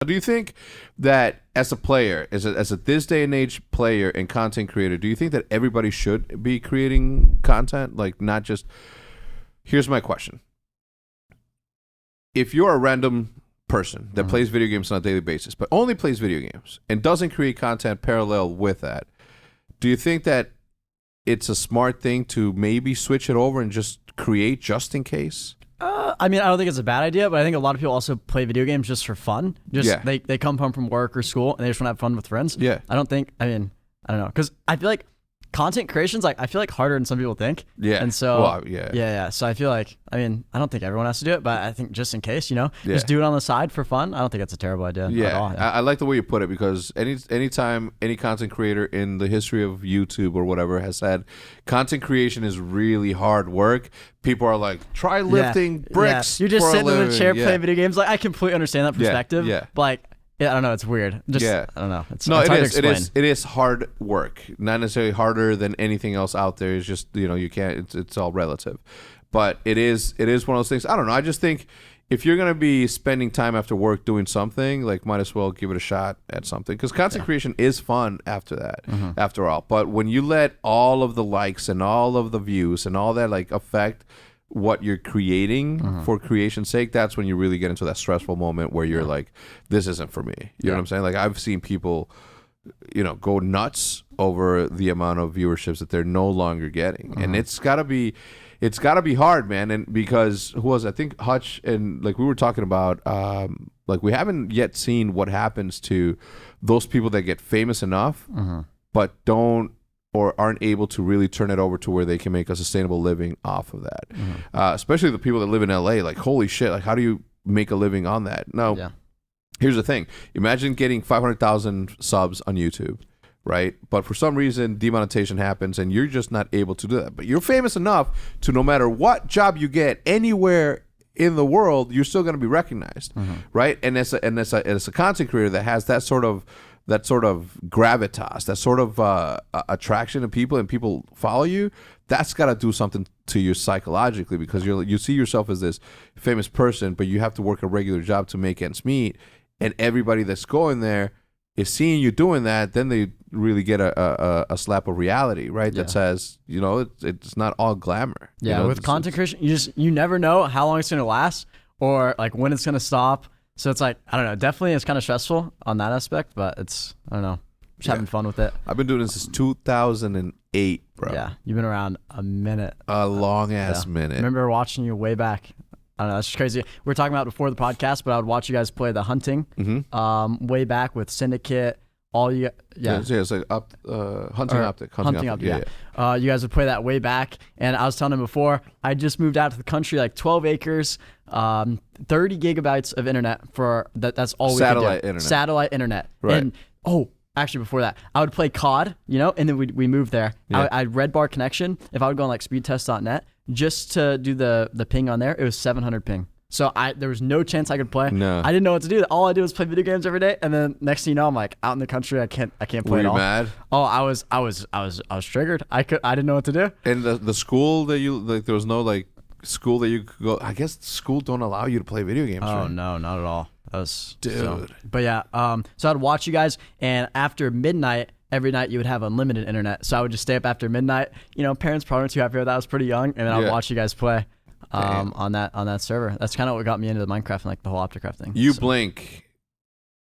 Do you think that as a player, as a this day and age player and content creator, do you think that everybody should be creating content? Like, not just. Here's my question: if you're a random person that plays video games on a daily basis, but only plays video games and doesn't create content parallel with that, do you think that it's a smart thing to maybe switch it over and just create just in case? I mean, I don't think it's a bad idea, but I think a lot of people also play video games just for fun. They come home from work or school and they just want to have fun with friends. Yeah. I don't know. Because I feel like content creation's I feel like harder than some people think. Yeah. And so well, yeah. So I feel like, I don't think everyone has to do it, but I think just in case, just do it on the side for fun. I don't think that's a terrible idea at all. Yeah. I like the way you put it, because anytime any content creator in the history of YouTube or whatever has said content creation is really hard work, people are like, try lifting bricks. You're just for sitting a in a chair living. playing video games. Like, I completely understand that perspective. Yeah. But like, I don't know. It's weird. I don't know. It's hard to explain. It is hard work. Not necessarily harder than anything else out there. It's just, you can't. It's all relative. But it is one of those things. I don't know. I just think if you're gonna be spending time after work doing something, like, might as well give it a shot at something, because content creation is fun after that. After all, but when you let all of the likes and all of the views and all that affect what you're creating for creation's sake, that's when you really get into that stressful moment where you're like, this isn't for me. You know what I'm saying? Like, I've seen people, go nuts over the amount of viewerships that they're no longer getting. And it's gotta be hard, man. And because who was, I think Hutch, and we were talking about, we haven't yet seen what happens to those people that get famous enough, but don't, or aren't able to really turn it over to where they can make a sustainable living off of that. Especially the people that live in LA, like, holy shit, like, how do you make a living on that? Now, here's the thing. Imagine getting 500,000 subs on YouTube, right? But for some reason, demonetization happens and you're just not able to do that. But you're famous enough to, no matter what job you get anywhere in the world, you're still going to be recognized, right? And as a content creator that has that sort of gravitas, that sort of attraction to people, and people follow you, that's got to do something to you psychologically, because you see yourself as this famous person, but you have to work a regular job to make ends meet, and everybody that's going there is seeing you doing that. Then they really get a slap of reality, right? That says, it's not all glamour. Yeah, with content creation, you never know how long it's going to last, or like when it's going to stop. So it's like, I don't know, definitely it's kind of stressful on that aspect, but it's, I don't know, just having fun with it. I've been doing this since 2008, bro. Yeah, you've been around a minute. A long ass minute. I remember watching you way back. I don't know, that's just crazy. We were talking about it before the podcast, but I would watch you guys play the hunting way back with Syndicate. It's like Hunting Optic. Hunting Optic. You guys would play that way back, and I was telling him before, I just moved out to the country, like 12 acres, 30 gigabytes of internet for that. That's all we could do. Satellite internet. Right. And actually before that, I would play COD, and then we moved there. I had Red Bar connection. If I would go on like speedtest.net just to do the ping on there, it was 700 ping. So there was no chance I could play. No. I didn't know what to do. All I did was play video games every day, and then next thing you know, I'm like out in the country. I can't play at all. Were you mad? Oh, I was triggered. I didn't know what to do. And the school that you there was no school that you could go. I guess school don't allow you to play video games. Oh, right? no, not at all. That was dude. But yeah, so I'd watch you guys, and after midnight. Every night you would have unlimited internet, so I would just stay up after midnight. Parents probably weren't too happy with that. I was pretty young, and then I would watch you guys play on that server. That's kind of what got me into the Minecraft and the whole Opticraft thing. You blink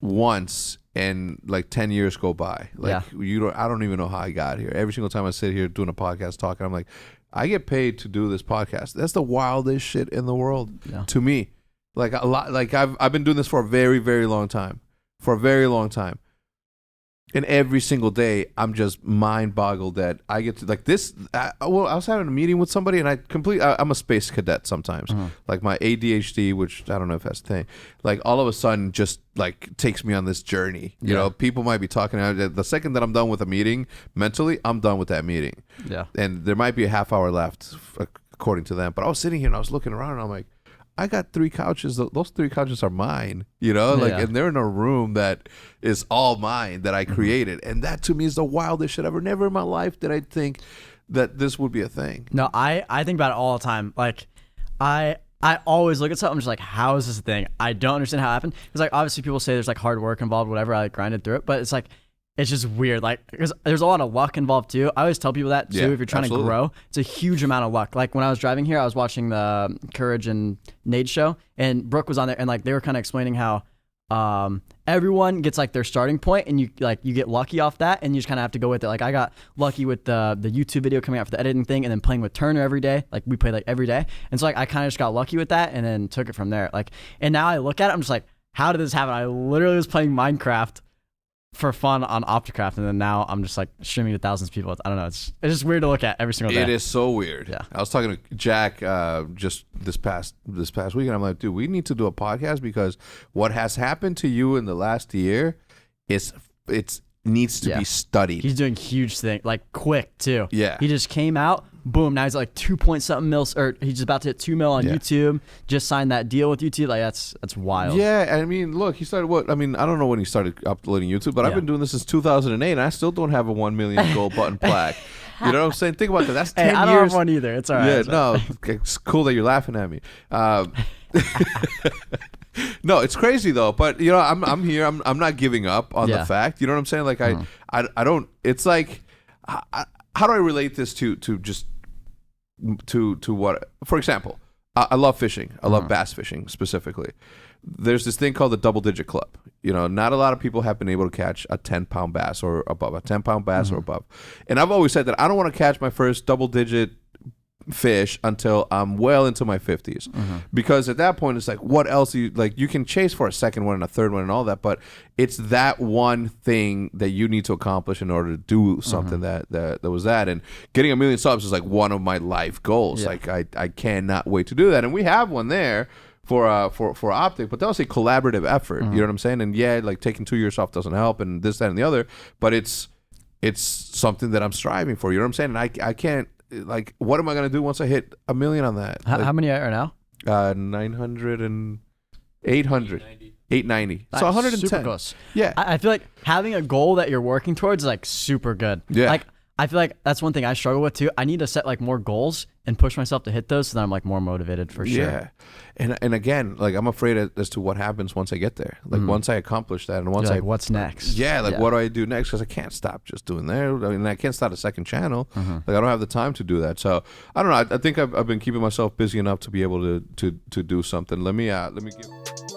once and 10 years go by. I don't even know how I got here. Every single time I sit here doing a podcast talking, I'm like, I get paid to do this podcast. That's the wildest shit in the world to me. I've been doing this for a very, very long time. And every single day, I'm just mind boggled that I get to this. I was having a meeting with somebody, and I'm a space cadet sometimes. Like my ADHD, which I don't know if that's the thing. All of a sudden, just takes me on this journey. You know, people might be talking. The second that I'm done with a meeting, mentally, I'm done with that meeting. Yeah. And there might be a half hour left, according to them. But I was sitting here and I was looking around, and I'm like, I got 3 couches. Those 3 couches are mine, and they're in a room that is all mine that I created. And that to me is the wildest shit ever. Never in my life did I think that this would be a thing. No, I think about it all the time. I I always look at something, I'm just like, how is this a thing? I don't understand how it happened. It's like, obviously people say there's like hard work involved, whatever. I like grinded through it, but it's like, it's just weird. Like, because there's a lot of luck involved too. I always tell people that too. Yeah, If you're trying absolutely. to grow, it's a huge amount of luck. Like when I was driving here, I was watching the Courage and Nade show, and Brooke was on there, and like they were kind of explaining how everyone gets like their starting point, and you get lucky off that, and you just kind of have to go with it. Like I got lucky with the YouTube video coming out for the editing thing, and then playing with Turner every day. Like we played like every day, and so like I kind of just got lucky with that, and then took it from there. Like, and now I look at it, I'm just like, how did this happen? I literally was playing Minecraft for fun on Opticraft, and then now I'm just like streaming to thousands of people. I don't know. It's just weird to look at every single day. It is so weird. Yeah. I was talking to Jack just this past week, and I'm like, dude, we need to do a podcast because what has happened to you in the last year needs to be studied. He's doing huge thing, like quick too. Yeah. He just came out, boom. Now he's like 2-point-something mils, or he's just about to hit 2 mil on YouTube. Just signed that deal with YouTube. Like that's wild. Yeah, I mean, look, he started I don't know when he started uploading YouTube, but I've been doing this since 2008, and I still don't have a 1 million gold button plaque. You know what I'm saying? Think about that. That's 10 Hey, I don't years. have one either. It's all right. Yeah, It's all right. no, it's cool that you're laughing at me. No, it's crazy though. But you know, I'm here. I'm not giving up on the fact. You know what I'm saying? Like I don't. It's like, how do I relate this to what? For example, I love fishing. I love bass fishing specifically. There's this thing called the double digit club. You know, not a lot of people have been able to catch a 10-pound bass or above, a 10-pound bass or above. And I've always said that I don't want to catch my first double digit fish until I'm well into my 50s, because at that point it's like, what else do you can chase for a second one and a third one and all that, but it's that one thing that you need to accomplish in order to do something that was that. And getting 1 million subs is like one of my life goals. Like I cannot wait to do that, and we have one there for Optic, but that was a collaborative effort. You know what I'm saying? And yeah, like taking 2 years off doesn't help, and this, that, and the other, but it's something that I'm striving for. You know what I'm saying? And I can't, like, what am I gonna do once I hit 1 million on that? How many are now? 900 and 800, 890. So That's 110. super close. Yeah. I feel like having a goal that you're working towards is like super good. Yeah. Like I feel like that's one thing I struggle with too. I need to set like more goals and push myself to hit those, so that I'm like more motivated for sure. Yeah. And again, like I'm afraid as to what happens once I get there. Like once I accomplish that, and once You're like, what's next? Yeah, like what do I do next? Because I can't stop just doing there. I mean, I can't start a second channel. Like I don't have the time to do that. So I don't know. I think I've been keeping myself busy enough to be able to do something. Let me give.